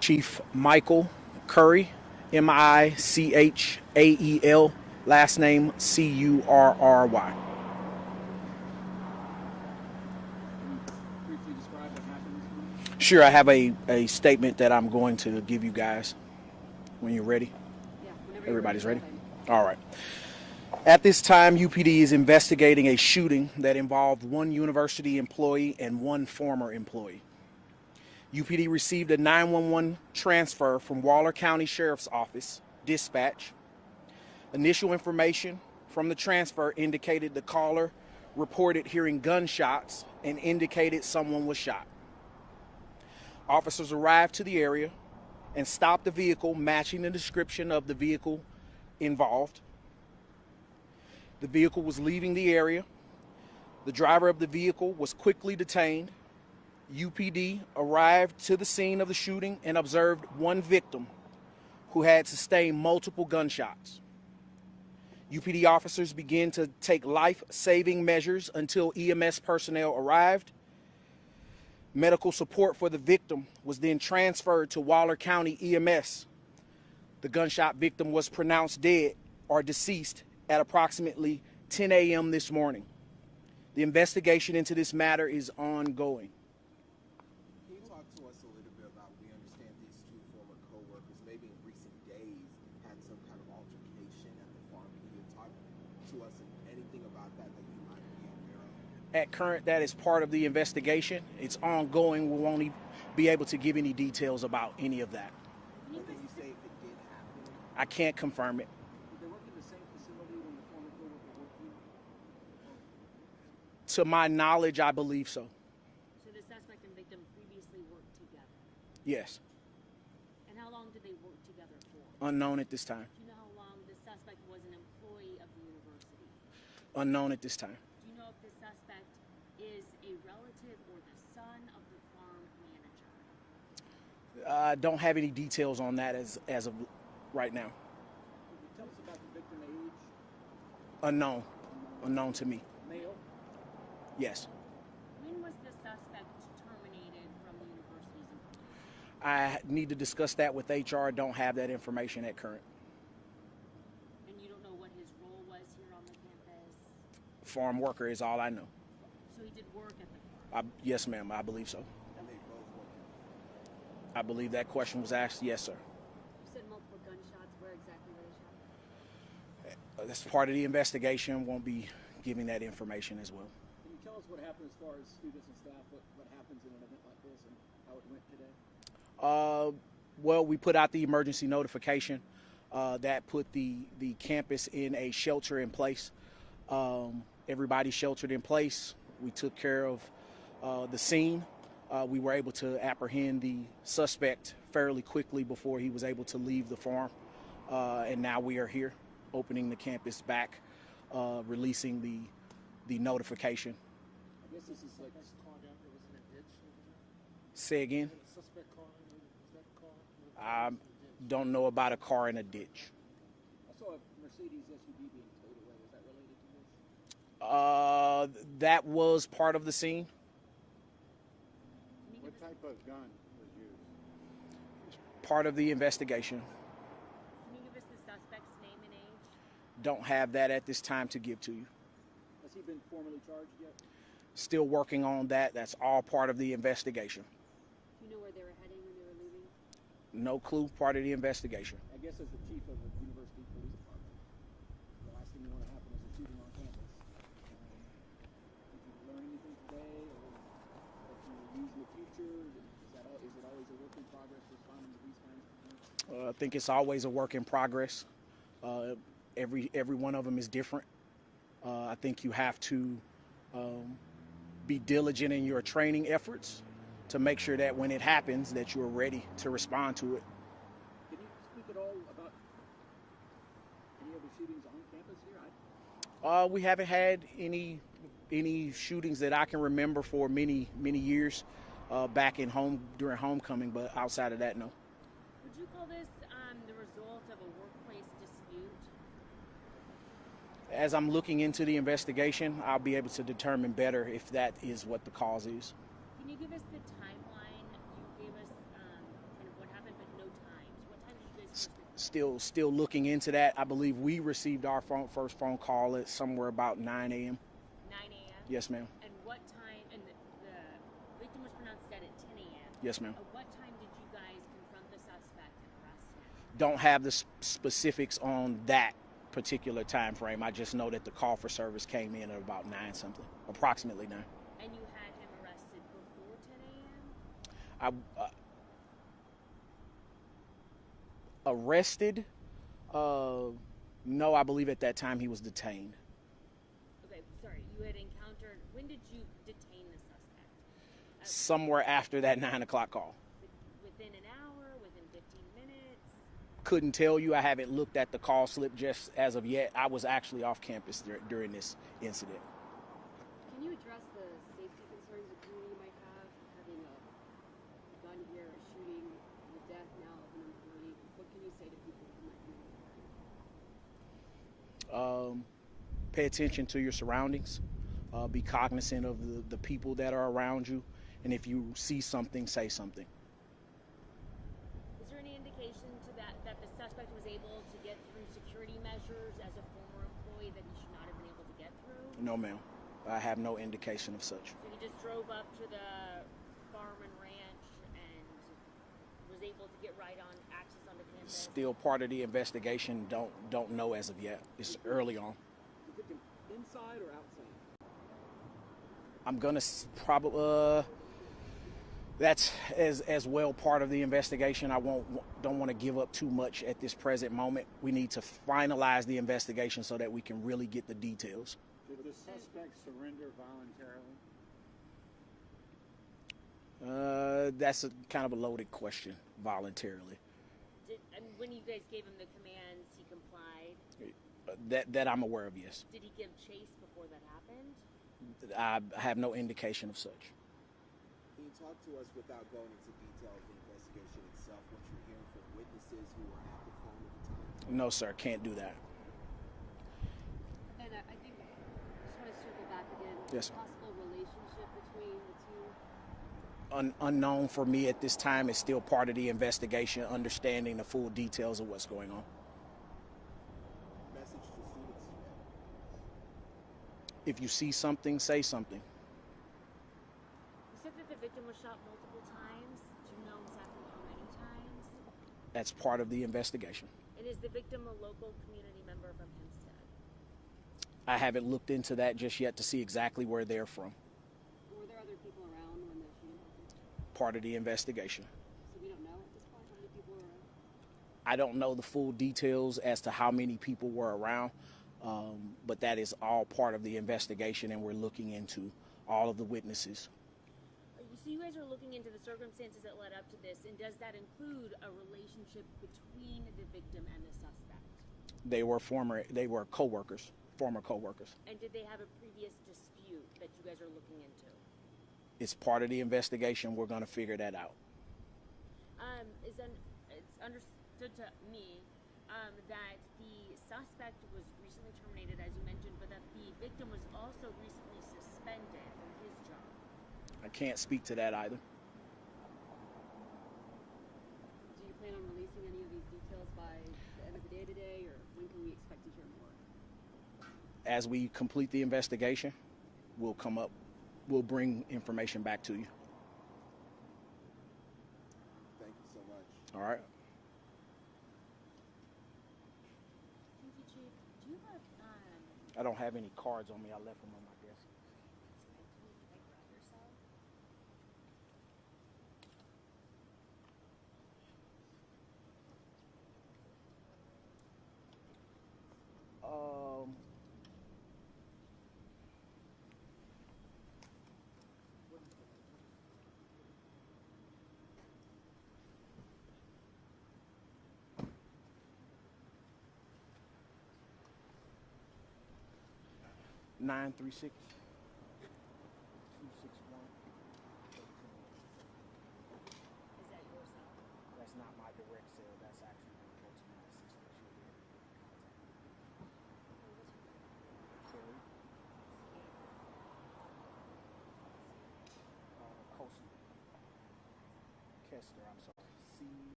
Chief Michael Curry, Michael, last name Curry. Briefly describe what happened this morning? Sure, I have a statement that I'm going to give you guys when you're ready. Yeah, whenever Everybody's you're ready? ready. All right. At this time, UPD is investigating a shooting that involved one university employee and one former employee. UPD received a 911 transfer from Waller County Sheriff's Office dispatch. Initial information from the transfer indicated the caller reported hearing gunshots and indicated someone was shot. Officers arrived to the area and stopped the vehicle matching the description of the vehicle involved. The vehicle was leaving the area. The driver of the vehicle was quickly detained. UPD arrived to the scene of the shooting and observed one victim who had sustained multiple gunshots. UPD officers began to take life-saving measures until EMS personnel arrived. Medical support for the victim was then transferred to Waller County EMS. The gunshot victim was pronounced dead or deceased at approximately 10 a.m. this morning. The investigation into this matter is ongoing. Can you talk to us a little bit about, we understand these two former co-workers maybe in recent days had some kind of altercation at the farm. Can you talk to us anything about that that you might be aware of? At current, that is part of the investigation. It's ongoing. We won't be able to give any details about any of that. What can you say if it did happen? I can't confirm it. Did they work in the same facility when the former co-worker worked here? To my knowledge, I believe so. So the suspect and victim previously worked together. Yes. And how long did they work together for? Unknown at this time. Do you know how long the suspect was an employee of the university? Unknown at this time. Do you know if the suspect is a relative or the son of the farm manager? I don't have any details on that as of right now. Could you tell us about the victim age? Unknown. Unknown to me. Male? Yes. When was the suspect terminated from the university's employment? I need to discuss that with HR. Don't have that information at current. And you don't know what his role was here on the campus? Farm worker is all I know. So he did work at the farm? Yes, ma'am. I believe so. And they both worked in the farm. I believe that question was asked. Yes, sir. You said multiple gunshots. Where exactly were they shot? That's part of the investigation. Won't be giving that information as well. Can you tell us what happened as far as students and staff, what happens in an event like this and how it went today? Well, we put out the emergency notification that put the campus in a shelter in place. Everybody sheltered in place. We took care of the scene. We were able to apprehend the suspect fairly quickly before he was able to leave the farm. And now we are here, opening the campus back, releasing the notification. I guess this is like a car down there was in a ditch. Say again? Suspect car, is that car? I don't know about a car in a ditch. I saw a Mercedes SUV being towed away. Was that related to this? That was part of the scene. What type of gun was used? Part of the investigation. Can you give us the suspect's name and age? Don't have that at this time to give to you. Has he been formally charged yet? Still working on that. That's all part of the investigation. Do you know where they were heading when they were leaving? No clue. Part of the investigation. I guess as the chief of the university police department, the last thing you want to happen is a shooting on campus. Did you learn anything today, or that you will use in the future? Is it always a work in progress responding to these kinds of things? I think it's always a work in progress. Every one of them is different. I think you have to be diligent in your training efforts to make sure that when it happens that you're ready to respond to it. Can you speak at all about any other shootings on campus here? We haven't had any shootings that I can remember for many years back in during homecoming, but outside of that, no. Would you call this the result of a workplace dispute? As I'm looking into the investigation, I'll be able to determine better if that is what the cause is. Can you give us the timeline? You gave us kind of what happened, but Still looking into that. I believe we received our first phone call at somewhere about 9 a.m. 9 a.m.? Yes, ma'am. And what time, and the victim was pronounced dead at 10 a.m. Yes, ma'am. At what time did you guys confront the suspect and arrest him? Don't have the specifics on that particular time frame. I just know that the call for service came in at about 9 something, approximately 9. And you had him arrested before 10 a.m.? Arrested? No, I believe at that time he was detained. Okay, sorry. You had encountered, when did you detain the suspect? Somewhere after that 9 o'clock call. Within an hour, within 15 minutes? Couldn't tell you. I haven't looked at the call slip just as of yet. I was actually off campus during this incident. Can you address the safety concerns the community might have, having a gun here, a shooting, the death now of an employee? What can you say to people who might be worried? Pay attention to your surroundings. Be cognizant of the people that are around you. And if you see something, say something. Is there any indication to that the suspect was able to get through security measures as a former employee that he should not have been able to get through? No, ma'am. I have no indication of such. So he just drove up to the farm and ranch and was able to get right on access onto campus? Still part of the investigation. Don't know as of yet. It's early on. The victim inside or outside? I'm gonna probably that's as well part of the investigation. I don't want to give up too much at this present moment. We need to finalize the investigation so that we can really get the details. Did the suspect surrender voluntarily? That's a kind of a loaded question. Voluntarily. And when you guys gave him the commands, he complied? That I'm aware of, yes. Did he give chase before that happened? I have no indication of such. Can you talk to us without going into detail of the investigation itself, what you're hearing from witnesses who were at the phone at the time? No, sir, can't do that. And I think, I just want to circle back again. Yes, ma'am. Possible relationship between the two? Unknown for me at this time. Is still part of the investigation, understanding the full details of what's going on. Message to students today. If you see something, say something. You said that the victim was shot multiple times. Do you know exactly how many times? That's part of the investigation. And is the victim a local community member from Hempstead? I haven't looked into that just yet to see exactly where they're from. Were there other people around when the shooting happened? Part of the investigation. So we don't know at this point how many people were around? I don't know the full details as to how many people were around, but that is all part of the investigation, and we're looking into all of the witnesses. So you guys are looking into the circumstances that led up to this, and does that include a relationship between the victim and the suspect? They were co-workers, former co-workers. And did they have a previous dispute that you guys are looking into? It's part of the investigation. We're going to figure that out. It's understood to me that the suspect was recently terminated, as you mentioned, but that the victim was also recently suspended from his job. I can't speak to that either. Do you plan on releasing any of these details by the end of the day today, or when can we expect to hear more? As we complete the investigation, we'll bring information back to you. Thank you so much. All right. Thank you, Chief. Do you have I don't have any cards on me. I left them on my desk. can you grab yourself? Um, Nine 36 261. Is that your cell? That's not my direct cell. That's actually going to go to my sister. She'll be able to contact me. Carrie. Coastal. Kester, I'm sorry.